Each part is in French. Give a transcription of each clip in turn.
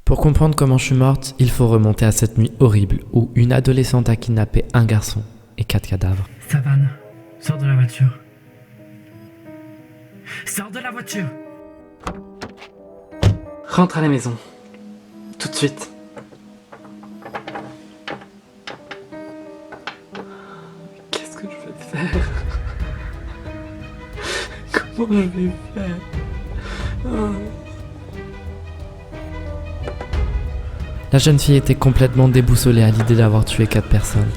Pour comprendre comment je suis morte, il faut remonter à cette nuit horrible où une adolescente a kidnappé un garçon et 4 cadavres. Savane, sors de la voiture. Sors de la voiture! Rentre à la maison. Tout de suite. Qu'est-ce que je vais faire? Comment je vais faire? Oh. La jeune fille était complètement déboussolée à l'idée d'avoir tué 4 personnes.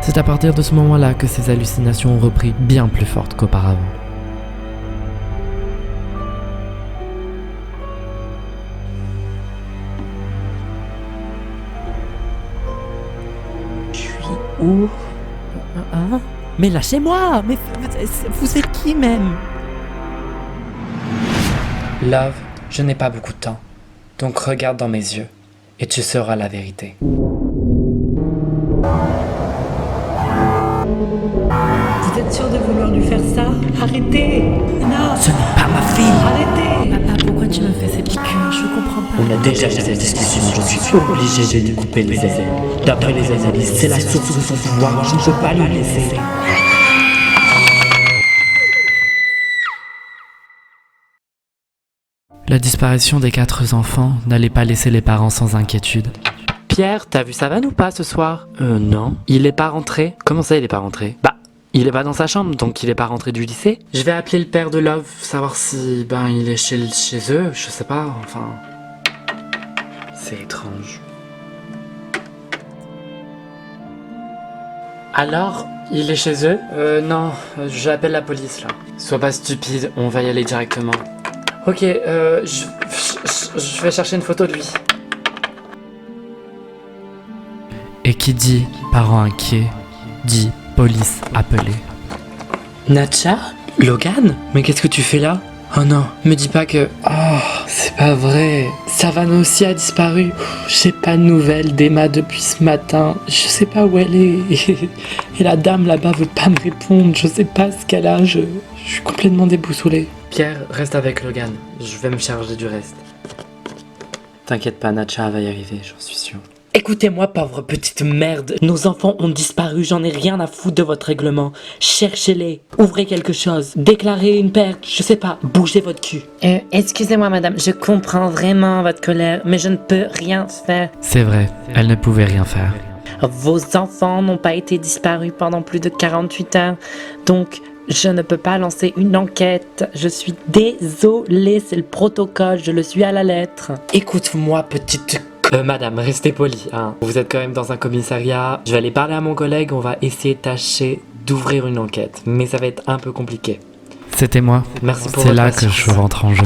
C'est à partir de ce moment-là que ses hallucinations ont repris bien plus fortes qu'auparavant. Où? Hein? Mais lâchez-moi! Mais vous êtes qui même? Love, je n'ai pas beaucoup de temps. Donc regarde dans mes yeux et tu sauras la vérité. Vous êtes sûr de vouloir lui faire ça? Arrêtez! Non! Ce n'est pas ma fille. Arrêtez! Papa, pourquoi tu me fais ces piqûres? Je comprends pas. On a déjà eu cette discussion, je suis obligé de lui couper les ailes. D'après les analyses, c'est la source de son pouvoir, je ne peux pas lui laisser. La disparition des 4 enfants n'allait pas laisser les parents sans inquiétude. Pierre, t'as vu Savane ou pas ce soir? Non. Il est pas rentré? Comment ça il est pas rentré? Bah, il est pas dans sa chambre, donc il est pas rentré du lycée. Je vais appeler le père de Love, savoir si, il est chez eux, je sais pas, enfin... C'est étrange. Alors, il est chez eux? Non, j'appelle la police là. Sois pas stupide, on va y aller directement. Ok, je vais chercher une photo de lui. Et qui dit parents inquiets, dit police appelée. Natcha? Logan? Mais qu'est-ce que tu fais là? Oh non, me dis pas que... Oh, c'est pas vrai. Savane aussi a disparu. J'ai pas de nouvelles d'Emma depuis ce matin. Je sais pas où elle est. Et la dame là-bas veut pas me répondre. Je sais pas ce qu'elle a. Je suis complètement déboussolé. Pierre, reste avec Logan. Je vais me charger du reste. T'inquiète pas, Natcha va y arriver, j'en suis sûr. Écoutez-moi, pauvre petite merde. Nos enfants ont disparu, j'en ai rien à foutre de votre règlement. Cherchez-les, ouvrez quelque chose, déclarez une perte, je sais pas, bougez votre cul. Excusez-moi madame, je comprends vraiment votre colère, mais je ne peux rien faire. C'est vrai, elle ne pouvait rien faire. Vos enfants n'ont pas été disparus pendant plus de 48 heures, donc je ne peux pas lancer une enquête. Je suis désolée, c'est le protocole, je le suis à la lettre. Écoute-moi, petite... Madame, restez polie, hein. Vous êtes quand même dans un commissariat. Je vais aller parler à mon collègue, on va essayer de tâcher d'ouvrir une enquête. Mais ça va être un peu compliqué. C'était moi. Merci pour votre patience. C'est là que je rentre en jeu.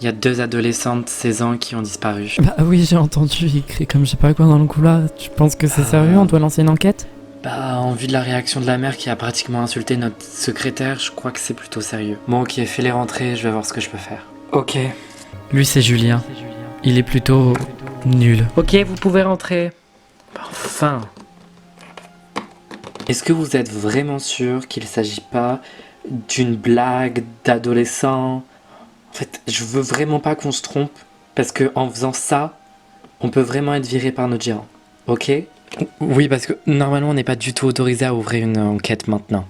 Il y a 2 adolescentes de 16 ans qui ont disparu. Bah oui, j'ai entendu, il crie comme je sais pas quoi dans le couloir. Tu penses que c'est sérieux, on doit lancer une enquête? En vue de la réaction de la mère qui a pratiquement insulté notre secrétaire, je crois que c'est plutôt sérieux. Bon ok, fais-les rentrer, je vais voir ce que je peux faire. Ok. Lui c'est Julien. Il est plutôt nul. Ok, vous pouvez rentrer. Enfin. Est-ce que vous êtes vraiment sûr qu'il ne s'agit pas d'une blague d'adolescent? En fait, je veux vraiment pas qu'on se trompe, parce que en faisant ça, on peut vraiment être viré par notre gérant. Ok? Oui, parce que normalement on n'est pas du tout autorisé à ouvrir une enquête maintenant.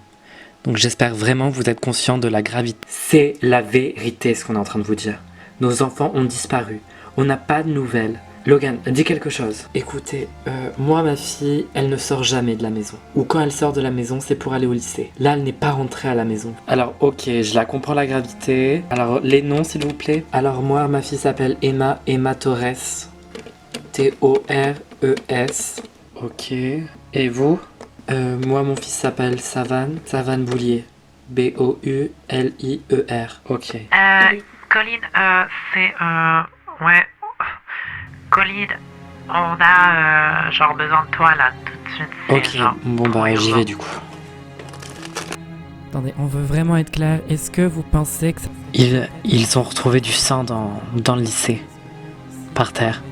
Donc j'espère vraiment que vous êtes conscient de la gravité. C'est la vérité ce qu'on est en train de vous dire. Nos enfants ont disparu. On n'a pas de nouvelles. Logan, dis quelque chose. Écoutez, moi ma fille, elle ne sort jamais de la maison. Ou quand elle sort de la maison, c'est pour aller au lycée. Là, elle n'est pas rentrée à la maison. Alors ok, je la comprends la gravité. Alors les noms s'il vous plaît. Alors moi, ma fille s'appelle Emma Torres. T-O-R-E-S. Ok. Et vous? Moi, mon fils s'appelle Savane Boulier. B-O-U-L-I-E-R. Ok. Colline, ouais. Colline, on a besoin de toi là tout de suite. Ok, bon j'y vais du coup. Attendez, on veut vraiment être clair. Est-ce que vous pensez que ça... Ils ont retrouvé du sang dans le lycée. Par terre.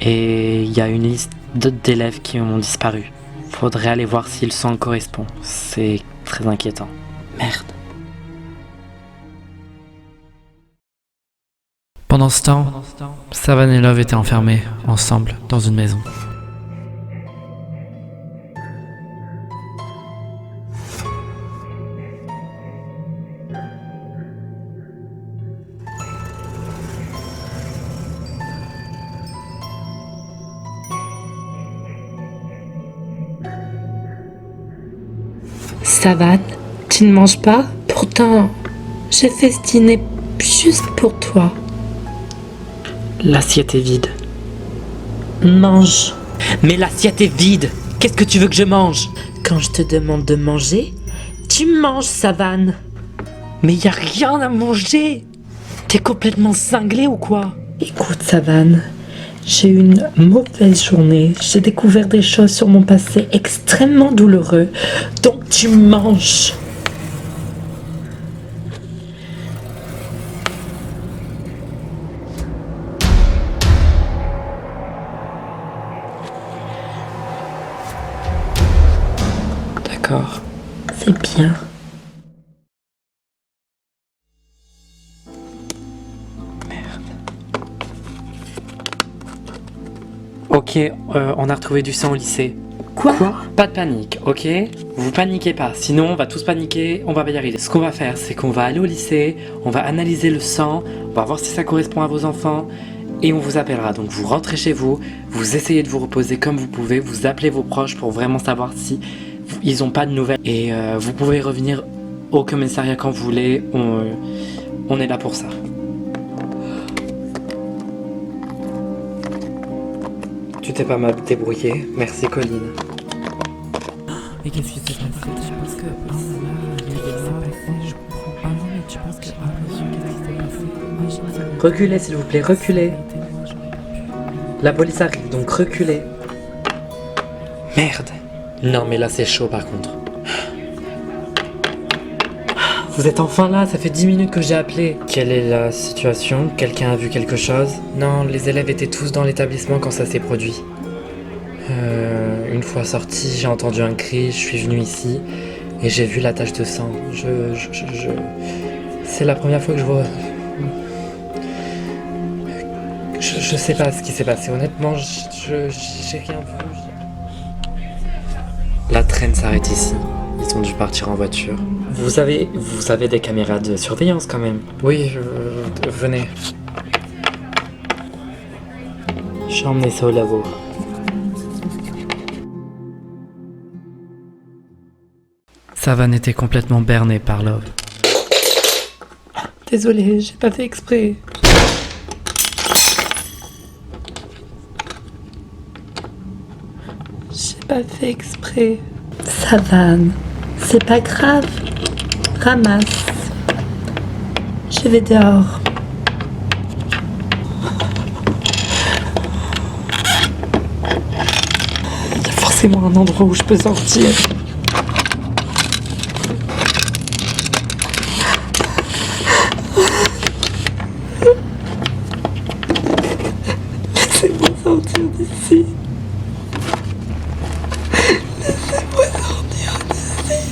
Et il y a une liste d'élèves qui ont disparu. Faudrait aller voir si le sang correspond. C'est très inquiétant. Merde. Pendant ce temps, Savane et Love étaient enfermés, ensemble, dans une maison. Savane, tu ne manges pas? Pourtant, j'ai fait ce dîner juste pour toi. L'assiette est vide. Mange. Mais l'assiette est vide. Qu'est-ce que tu veux que je mange? Quand je te demande de manger, tu manges, Savane. Mais y a rien à manger. T'es complètement cinglé ou quoi? Écoute, Savane, j'ai eu une mauvaise journée. J'ai découvert des choses sur mon passé extrêmement douloureux. Donc tu manges. D'accord. C'est bien. Ok, on a retrouvé du sang au lycée. Quoi? Pas de panique, ok? Vous paniquez pas, sinon on va tous paniquer, on va pas y arriver. Ce qu'on va faire, c'est qu'on va aller au lycée, on va analyser le sang, on va voir si ça correspond à vos enfants, et on vous appellera. Donc vous rentrez chez vous, vous essayez de vous reposer comme vous pouvez, vous appelez vos proches pour vraiment savoir si ils ont pas de nouvelles. Et vous pouvez revenir au commissariat quand vous voulez, on est là pour ça. Tu t'es pas mal débrouillé, merci Colline. Mais qu'est-ce qui s'est passé? Je pense que... Oh là là, qu'est-ce qui s'est passé? Je comprends pas. Non mais tu penses que... Ah monsieur, qu'est-ce qui s'est passé? Moi, j'ai pas- Reculez s'il vous plaît, reculez. La police arrive, donc reculez. Merde. Non mais là c'est chaud par contre. Vous êtes enfin là, ça fait 10 minutes que j'ai appelé. Quelle est la situation? Quelqu'un a vu quelque chose? Non, les élèves étaient tous dans l'établissement quand ça s'est produit. Une fois sorti, j'ai entendu un cri, je suis venu ici et j'ai vu la tache de sang. C'est la première fois que je vois... Je sais pas ce qui s'est passé, honnêtement, j'ai rien vu. La traîne s'arrête ici. Ils ont dû partir en voiture. Vous avez des caméras de surveillance quand même? Oui, venez. J'ai emmené ça au labo. Savane était complètement berné par Love. Désolée, j'ai pas fait exprès. J'ai pas fait exprès. Savane, c'est pas grave. Ramasse. Je vais dehors. Il y a forcément un endroit où je peux sortir. Laissez-moi sortir d'ici. Laissez-moi sortir d'ici.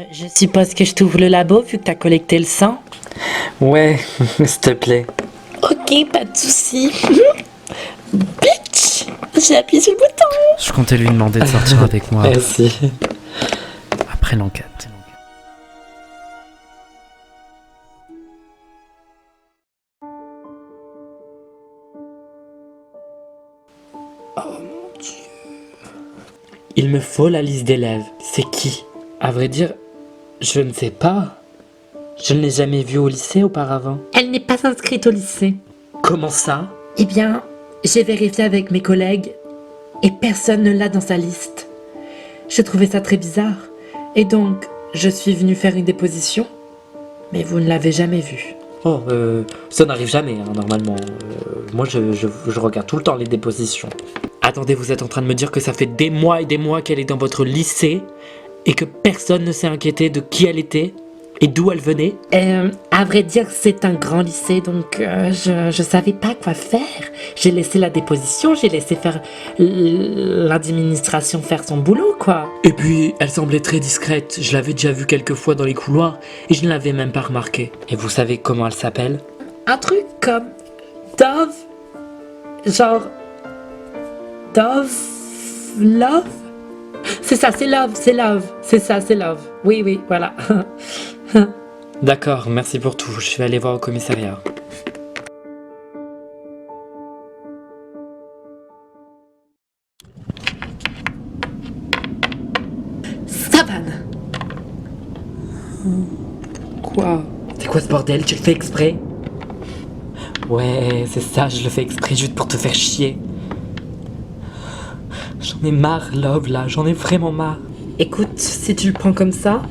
Je suppose que je t'ouvre le labo vu que t'as collecté le sang. Ouais, s'il te plaît. Ok, pas de soucis. Bitch, j'ai appuyé sur le bouton. Je comptais lui demander de sortir avec moi Merci. après l'enquête. Il me faut la liste d'élèves. C'est qui? À vrai dire, je ne sais pas. Je ne l'ai jamais vue au lycée auparavant. Elle n'est pas inscrite au lycée. Comment ça? Eh bien, j'ai vérifié avec mes collègues et personne ne l'a dans sa liste. J'ai trouvé ça très bizarre. Et donc, je suis venue faire une déposition. Mais vous ne l'avez jamais vue. Oh, ça n'arrive jamais, hein, normalement. Moi, je regarde tout le temps les dépositions. Attendez, vous êtes en train de me dire que ça fait des mois et des mois qu'elle est dans votre lycée et que personne ne s'est inquiété de qui elle était et d'où elle venait? À vrai dire, c'est un grand lycée, donc je savais pas quoi faire. J'ai laissé la déposition, j'ai laissé faire l'administration faire son boulot, quoi. Et puis, elle semblait très discrète. Je l'avais déjà vue quelques fois dans les couloirs et je ne l'avais même pas remarqué. Et vous savez comment elle s'appelle? Un truc comme Dove, genre Dove, Love. C'est ça, c'est Love, c'est Love, c'est ça, c'est Love. Oui, oui, voilà. D'accord, merci pour tout. Je vais aller voir au commissariat. Savane. Quoi? C'est quoi ce bordel? Tu le fais exprès? Ouais, c'est ça, je le fais exprès juste pour te faire chier. J'en ai marre, Love, là, j'en ai vraiment marre. Écoute, si tu le prends comme ça,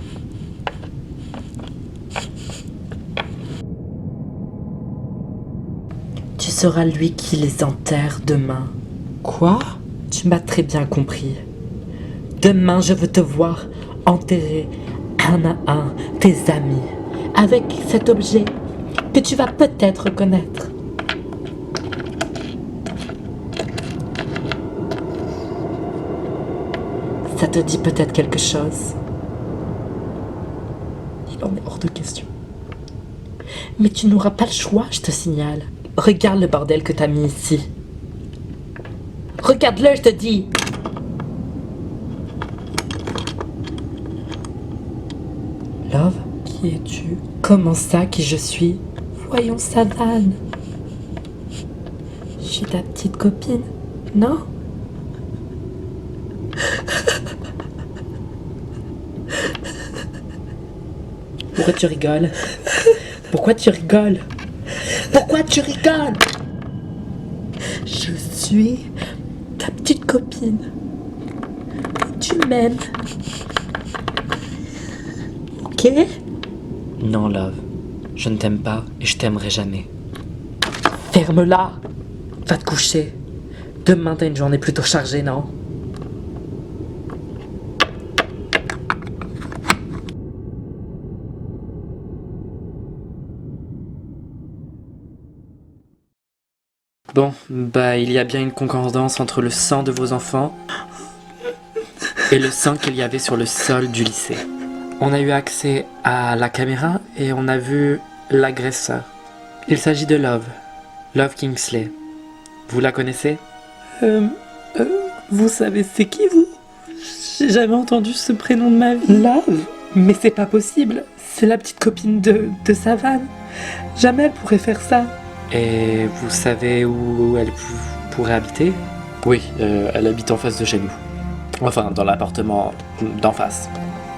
tu seras lui qui les enterre demain. Quoi? Tu m'as très bien compris. Demain, je veux te voir enterrer un à un tes amis avec cet objet que tu vas peut-être reconnaître. Ça te dit peut-être quelque chose? Il en est hors de question. Mais tu n'auras pas le choix, je te signale. Regarde le bordel que t'as mis ici. Regarde-le, je te dis. Love, qui es-tu? Comment ça, qui je suis? Voyons Savane. Je suis ta petite copine, non? Pourquoi tu rigoles? Pourquoi tu rigoles? Pourquoi tu rigoles? Je suis ta petite copine. Tu m'aimes. Ok? Non, Love. Je ne t'aime pas et je t'aimerai jamais. Ferme-la. Va te coucher. Demain, t'as une journée plutôt chargée, non? Bon, bah il y a bien une concordance entre le sang de vos enfants et le sang qu'il y avait sur le sol du lycée. On a eu accès à la caméra et on a vu l'agresseur. Il s'agit de Love Kingsley. Vous la connaissez? Vous savez c'est qui, vous? J'ai jamais entendu ce prénom de ma vie. Love? Mais c'est pas possible. C'est la petite copine de Savane. Jamais elle pourrait faire ça. Et vous savez où elle pourrait habiter? Oui, elle habite en face de chez nous. Enfin, dans l'appartement d'en face.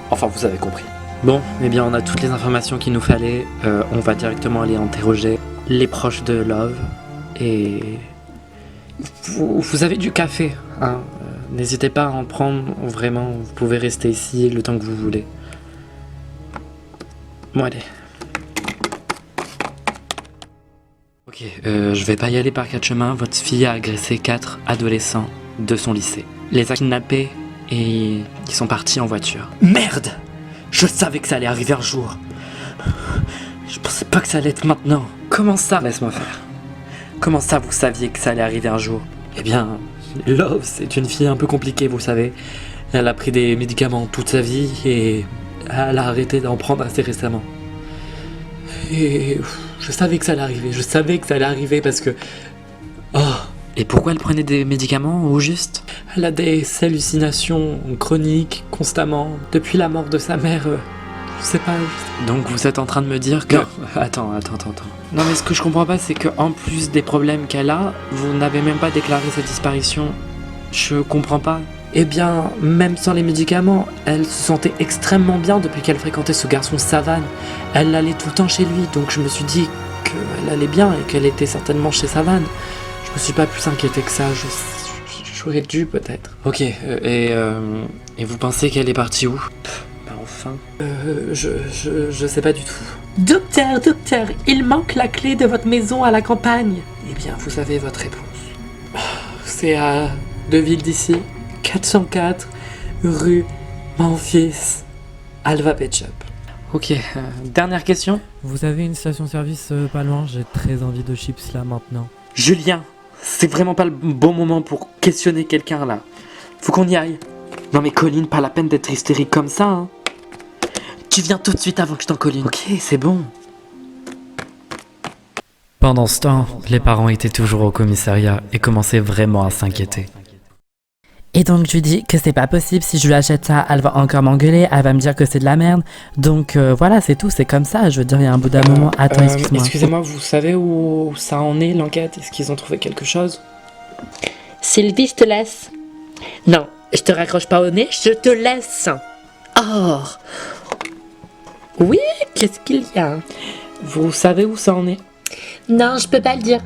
Enfin, vous avez compris. Bon, eh bien, on a toutes les informations qu'il nous fallait. On va directement aller interroger les proches de Love. Et vous avez du café, hein? N'hésitez pas à en prendre, vraiment. Vous pouvez rester ici le temps que vous voulez. Bon, allez. Ok, je vais pas y aller par quatre chemins. Votre fille a agressé 4 adolescents de son lycée. Les a kidnappés et ils sont partis en voiture. Merde! Je savais que ça allait arriver un jour. Je pensais pas que ça allait être maintenant. Comment ça? Laisse-moi faire. Comment ça vous saviez que ça allait arriver un jour? Eh bien, Love, c'est une fille un peu compliquée, vous savez. Elle a pris des médicaments toute sa vie et elle a arrêté d'en prendre assez récemment. Et je savais que ça allait arriver, parce que... Oh. Et pourquoi elle prenait des médicaments, au juste? Elle a des hallucinations chroniques, constamment. Depuis la mort de sa mère, je sais pas... Donc vous êtes en train de me dire que... Non, attends. Non mais ce que je comprends pas, c'est que en plus des problèmes qu'elle a, vous n'avez même pas déclaré sa disparition. Je comprends pas. Eh bien, même sans les médicaments, elle se sentait extrêmement bien depuis qu'elle fréquentait ce garçon Savane. Elle allait tout le temps chez lui, donc je me suis dit qu'elle allait bien et qu'elle était certainement chez Savane. Je me suis pas plus inquiété que ça, j'aurais dû peut-être. Ok, et vous pensez qu'elle est partie où? Bah enfin... je sais pas du tout. Docteur, il manque la clé de votre maison à la campagne. Eh bien, vous avez votre réponse. C'est à 2 villes d'ici. 404 rue Mon fils, Alva Ketchup. Ok, dernière question. Vous avez une station-service pas loin? J'ai très envie de chips là maintenant. Julien, c'est vraiment pas le bon moment pour questionner quelqu'un là. Faut qu'on y aille. Non mais Colline, pas la peine d'être hystérique comme ça, hein. Tu viens tout de suite avant que je t'en colline. Ok, c'est bon. Pendant ce temps, les parents étaient toujours au commissariat et commençaient vraiment à s'inquiéter. Et donc je lui dis que c'est pas possible, si je lui achète ça, elle va encore m'engueuler, elle va me dire que c'est de la merde. Donc voilà, c'est tout, c'est comme ça, je veux dire, il y a un bout d'un moment... Attends, excuse-moi. Excusez-moi, vous savez où ça en est l'enquête? Est-ce qu'ils ont trouvé quelque chose? Sylvie, je te laisse. Non, je te raccroche pas au nez, je te laisse. Oh. Oui, qu'est-ce qu'il y a? Vous savez où ça en est? Non, je peux pas le dire.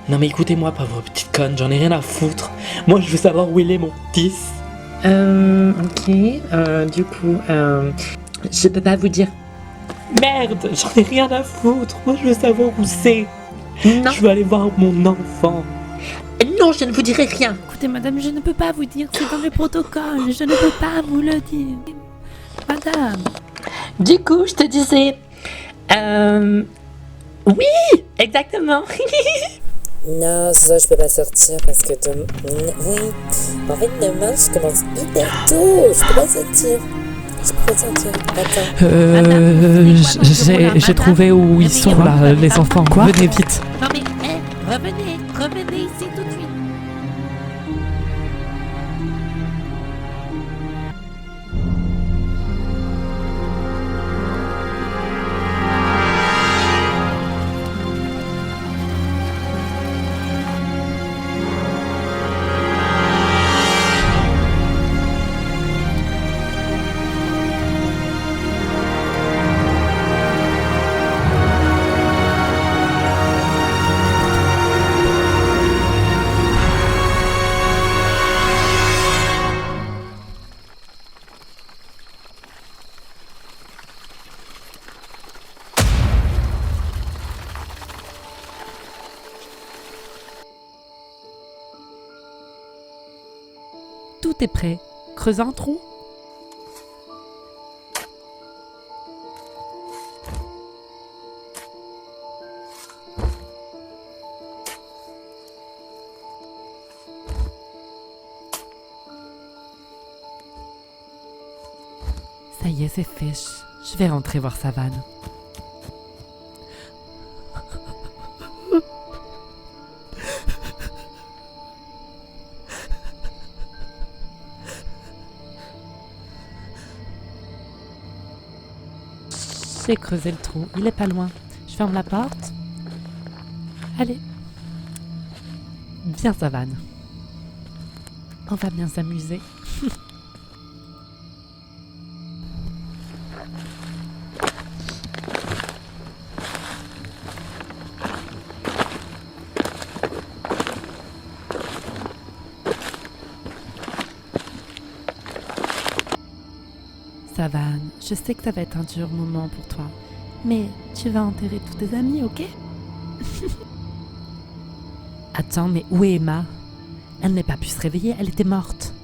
Non mais écoutez-moi, pauvre petite conne, j'en ai rien à foutre. Moi je veux savoir où il est mon fils. Ok, du coup, je peux pas vous dire. Merde, j'en ai rien à foutre. Moi je veux savoir où c'est. Non, Je veux aller voir mon enfant. non, je ne vous dirai rien. Écoutez madame, je ne peux pas vous dire, c'est dans le protocole, je ne peux pas vous le dire. Madame. Du coup, je te disais... Oui, exactement. Non, ce soir je peux pas sortir parce que demain... Oui, en fait demain je commence hyper tôt, je peux pas sortir. Je peux pas sortir, attends. J'ai trouvé où ils sont là, les enfants. Quoi? Venez vite. Non mais, revenez ici tout de suite. Tout est prêt. Creuse un trou. Ça y est, c'est fait. Je vais rentrer voir Savane. J'ai creusé le trou, il est pas loin. Je ferme la porte. Allez. Viens, Savane. On va bien s'amuser. Savane, je sais que ça va être un dur moment pour toi, mais tu vas enterrer tous tes amis, ok? Attends, mais où est Emma? Elle n'a pas pu se réveiller, elle était morte.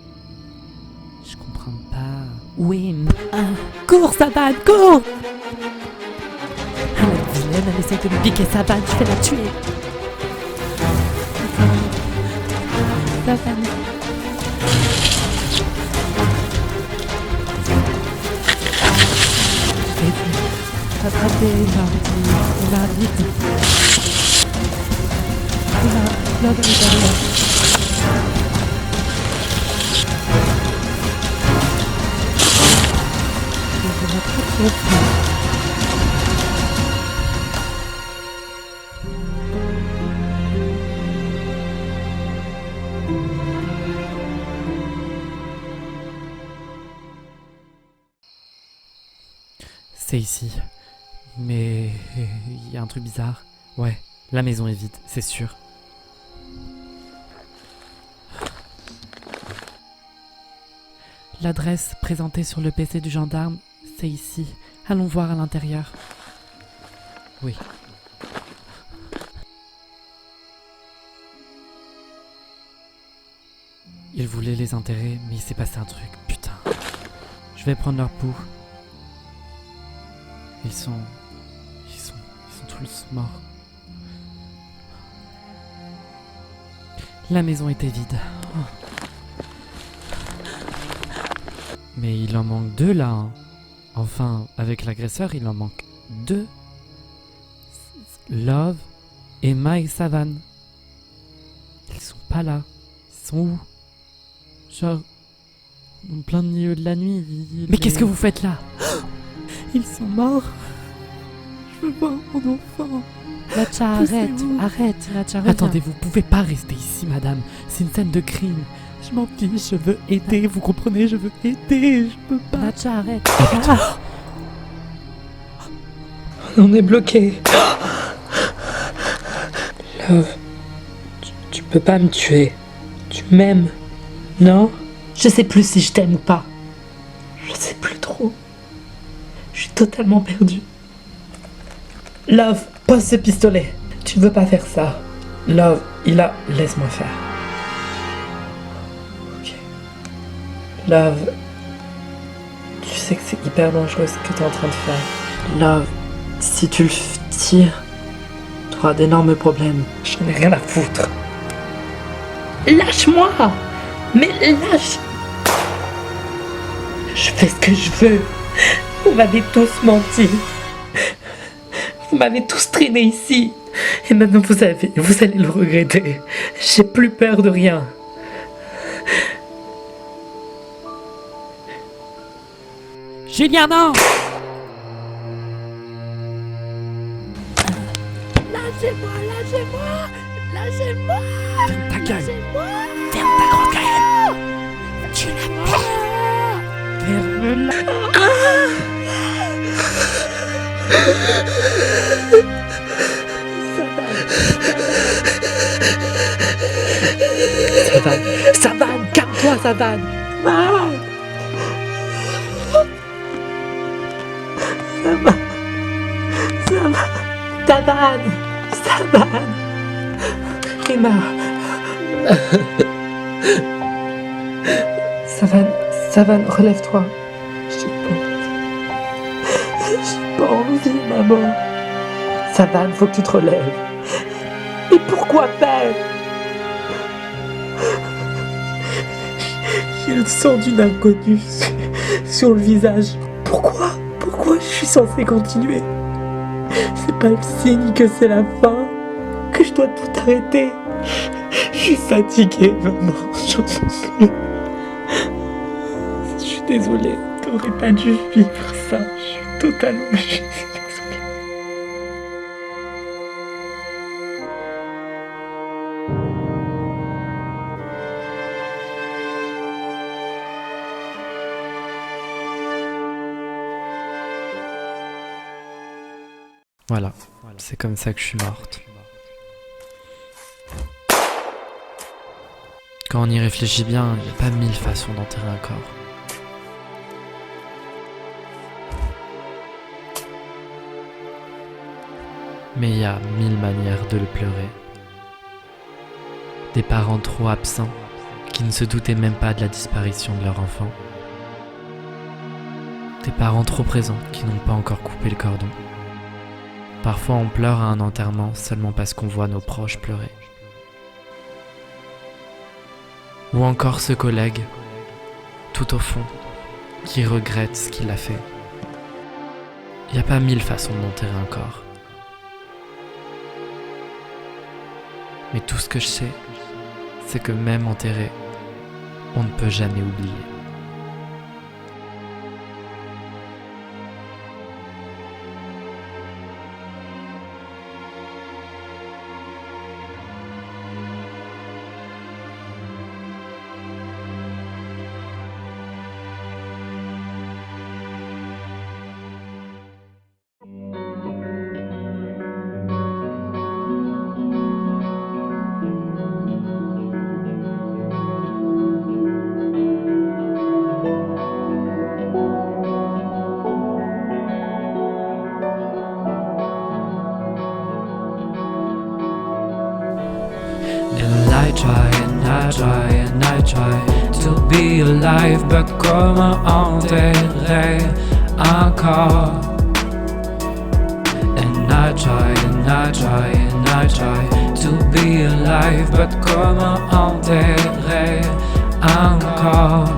Je comprends pas. Où est Emma? Cours, Savane, cours! Ah, la vilaine, elle essaie de me piquer Savane, je vais la tuer. Savane. Attrapez, Emma, vite. Emma, c'est ici. Mais il y a un truc bizarre. Ouais, la maison est vide, c'est sûr. L'adresse présentée sur le PC du gendarme, c'est ici. Allons voir à l'intérieur. Oui. Il voulait les enterrer, mais il s'est passé un truc. Putain. Je vais prendre leur pouls. Ils sont tous morts. La maison était vide. Mais il en manque 2 là. Hein. Enfin, avec l'agresseur, il en manque 2. Love, Emma et Savannah. Ils sont pas là. Ils sont où? Genre, en plein milieu de la nuit. Mais qu'est-ce que vous faites là? Ils sont morts. Je veux voir mon enfant. Natcha, arrête, Natcha, reviens. Attendez, vous pouvez pas rester ici, madame. C'est une scène de crime. Je m'en fiche, je veux aider, vous comprenez? Je veux aider, je peux pas. Natcha, arrête. On est bloqué. Love, tu peux pas me tuer. Tu m'aimes, non? Je sais plus si je t'aime ou pas. Je sais plus trop. Je suis totalement perdu. Love, pose ce pistolet. Tu ne veux pas faire ça. Love, laisse-moi faire. Ok. Love, tu sais que c'est hyper dangereux ce que tu es en train de faire. Love, si tu le tires, tu auras d'énormes problèmes. J'en ai rien à foutre. Lâche-moi! Mais lâche! Je fais ce que je veux. Vous m'avez tous menti. Vous m'avez tous traîné ici. Et maintenant vous allez le regretter. J'ai plus peur de rien. Julien, non! Lâchez-moi. Ferme ta gueule! Ferme ta grande gueule. Tu la perds. Ferme-la! Savannah, calme-toi, Savannah. Savannah. Emma. Savannah, relève-toi. J'ai pas envie, maman. Savannah, faut que tu te relèves. Mais pourquoi faire? J'ai le sang d'une inconnue sur le visage. Pourquoi je suis censée continuer? C'est pas le signe que c'est la fin? Que je dois tout arrêter? Je suis fatiguée, maman. J'en peux plus. Je suis désolée. T'aurais pas dû vivre ça. Je suis totalement... Je suis désolée. Voilà, c'est comme ça que je suis morte. Quand on y réfléchit bien, il n'y a pas 1000 façons d'enterrer un corps. Mais il y a 1000 manières de le pleurer. Des parents trop absents qui ne se doutaient même pas de la disparition de leur enfant. Des parents trop présents qui n'ont pas encore coupé le cordon. Parfois on pleure à un enterrement seulement parce qu'on voit nos proches pleurer. Ou encore ce collègue, tout au fond, qui regrette ce qu'il a fait. Il n'y a pas 1000 façons d'enterrer un corps. Mais tout ce que je sais, c'est que même enterré, on ne peut jamais oublier. And I try to be alive, but comment enterrer un corps? And I try, and I try, and I try to be alive, but comment enterrer un corps?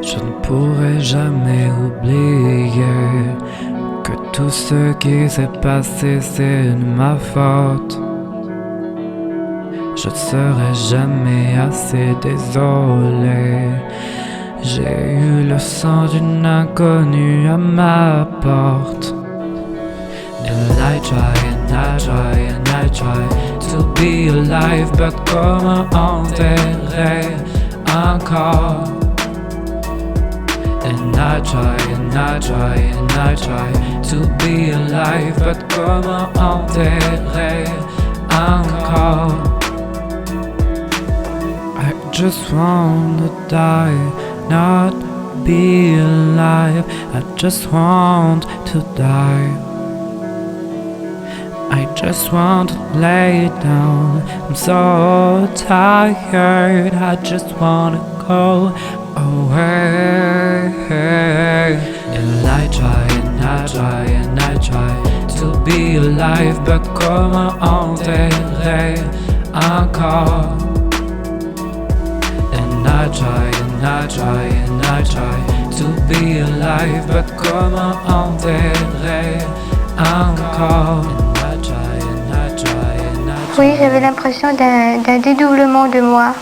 Je ne pourrai jamais oublier que tout ce qui s'est passé c'est de ma faute. Je ne serai jamais assez désolé. J'ai eu le sang d'une inconnue à ma porte. And I try, and I try, and I try to be alive, but comment enterrer un corps? And I try, and I try, and I try to be alive, but comment enterrer un corps? I just wanna die, not be alive. I just want to die. I just want to lay down. I'm so tired. I just wanna go away. And I try, and I try, and I try to be alive, but comment enterrer un corps? And I try, and I try, and I try to be alive, but comment enterrer un corps? And I try, and I try, and I try. Oui, j'avais l'impression d'un dédoublement de moi.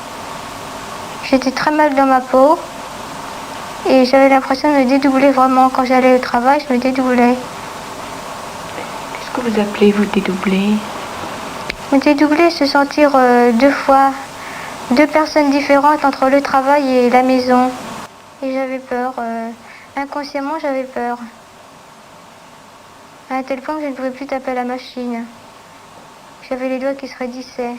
J'étais très mal dans ma peau et j'avais l'impression de me dédoubler vraiment. Quand j'allais au travail, je me dédoublais. Qu'est-ce que vous appelez vous dédoubler? Me dédoubler, se sentir deux fois, deux personnes différentes entre le travail et la maison. Et j'avais peur. Inconsciemment, j'avais peur. À un tel point que je ne pouvais plus taper à la machine. J'avais les doigts qui se raidissaient.